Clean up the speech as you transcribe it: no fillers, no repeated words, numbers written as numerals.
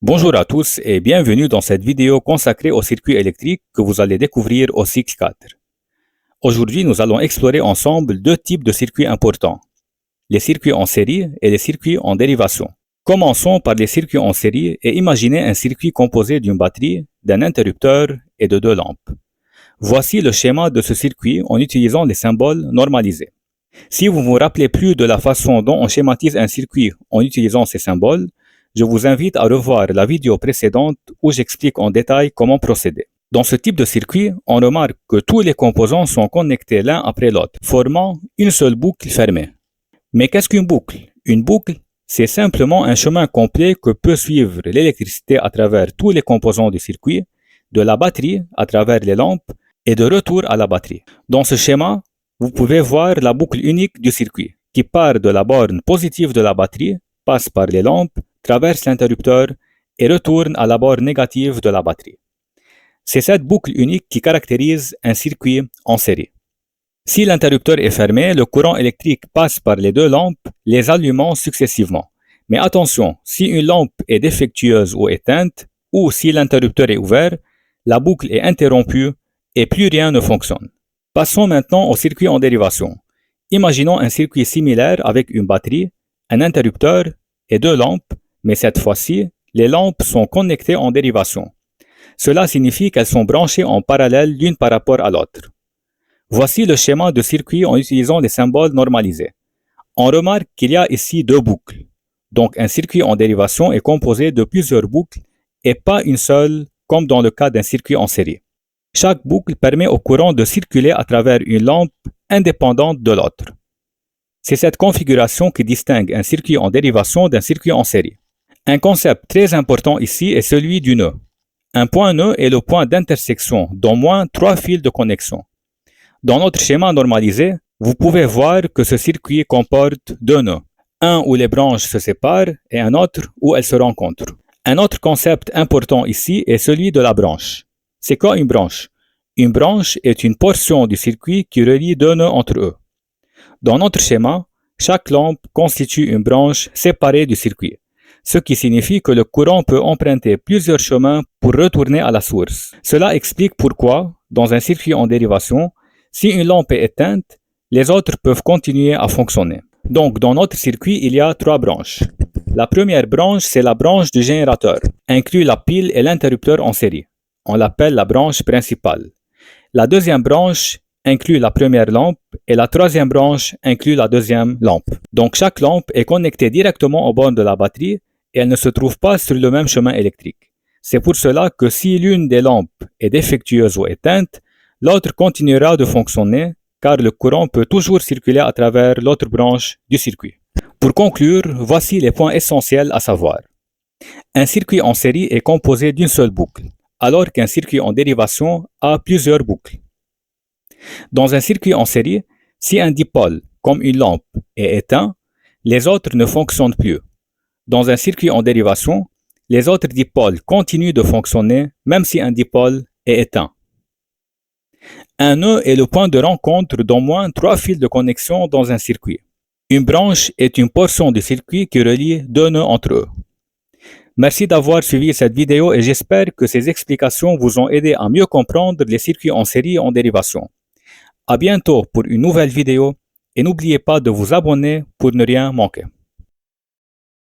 Bonjour à tous et bienvenue dans cette vidéo consacrée aux circuits électriques que vous allez découvrir au cycle 4. Aujourd'hui, nous allons explorer ensemble deux types de circuits importants, les circuits en série et les circuits en dérivation. Commençons par les circuits en série et imaginez un circuit composé d'une batterie, d'un interrupteur et de deux lampes. Voici le schéma de ce circuit en utilisant les symboles normalisés. Si vous ne vous rappelez plus de la façon dont on schématise un circuit en utilisant ces symboles, je vous invite à revoir la vidéo précédente où j'explique en détail comment procéder. Dans ce type de circuit, on remarque que tous les composants sont connectés l'un après l'autre, formant une seule boucle fermée. Mais qu'est-ce qu'une boucle? Une boucle, c'est simplement un chemin complet que peut suivre l'électricité à travers tous les composants du circuit, de la batterie à travers les lampes et de retour à la batterie. Dans ce schéma, vous pouvez voir la boucle unique du circuit, qui part de la borne positive de la batterie, passe par les lampes, traverse l'interrupteur et retourne à la borne négative de la batterie. C'est cette boucle unique qui caractérise un circuit en série. Si l'interrupteur est fermé, le courant électrique passe par les deux lampes, les allumant successivement. Mais attention, si une lampe est défectueuse ou éteinte, ou si l'interrupteur est ouvert, la boucle est interrompue et plus rien ne fonctionne. Passons maintenant au circuit en dérivation. Imaginons un circuit similaire avec une batterie, un interrupteur et deux lampes, mais cette fois-ci, les lampes sont connectées en dérivation. Cela signifie qu'elles sont branchées en parallèle l'une par rapport à l'autre. Voici le schéma de circuit en utilisant les symboles normalisés. On remarque qu'il y a ici deux boucles. Donc un circuit en dérivation est composé de plusieurs boucles et pas une seule comme dans le cas d'un circuit en série. Chaque boucle permet au courant de circuler à travers une lampe indépendante de l'autre. C'est cette configuration qui distingue un circuit en dérivation d'un circuit en série. Un concept très important ici est celui du nœud. Un point nœud est le point d'intersection d'au moins trois fils de connexion. Dans notre schéma normalisé, vous pouvez voir que ce circuit comporte deux nœuds, un où les branches se séparent et un autre où elles se rencontrent. Un autre concept important ici est celui de la branche. C'est quoi une branche? Une branche est une portion du circuit qui relie deux nœuds entre eux. Dans notre schéma, chaque lampe constitue une branche séparée du circuit, ce qui signifie que le courant peut emprunter plusieurs chemins pour retourner à la source. Cela explique pourquoi, dans un circuit en dérivation, si une lampe est éteinte, les autres peuvent continuer à fonctionner. Donc, dans notre circuit, il y a trois branches. La première branche, c'est la branche du générateur, inclut la pile et l'interrupteur en série. On l'appelle la branche principale. La deuxième branche inclut la première lampe et la troisième branche inclut la deuxième lampe. Donc chaque lampe est connectée directement aux bornes de la batterie et elle ne se trouve pas sur le même chemin électrique. C'est pour cela que si l'une des lampes est défectueuse ou éteinte, l'autre continuera de fonctionner car le courant peut toujours circuler à travers l'autre branche du circuit. Pour conclure, voici les points essentiels à savoir. Un circuit en série est composé d'une seule boucle, alors qu'un circuit en dérivation a plusieurs boucles. Dans un circuit en série, si un dipôle, comme une lampe, est éteint, les autres ne fonctionnent plus. Dans un circuit en dérivation, les autres dipôles continuent de fonctionner même si un dipôle est éteint. Un nœud est le point de rencontre d'au moins trois fils de connexion dans un circuit. Une branche est une portion du circuit qui relie deux nœuds entre eux. Merci d'avoir suivi cette vidéo et j'espère que ces explications vous ont aidé à mieux comprendre les circuits en série et en dérivation. À bientôt pour une nouvelle vidéo et n'oubliez pas de vous abonner pour ne rien manquer.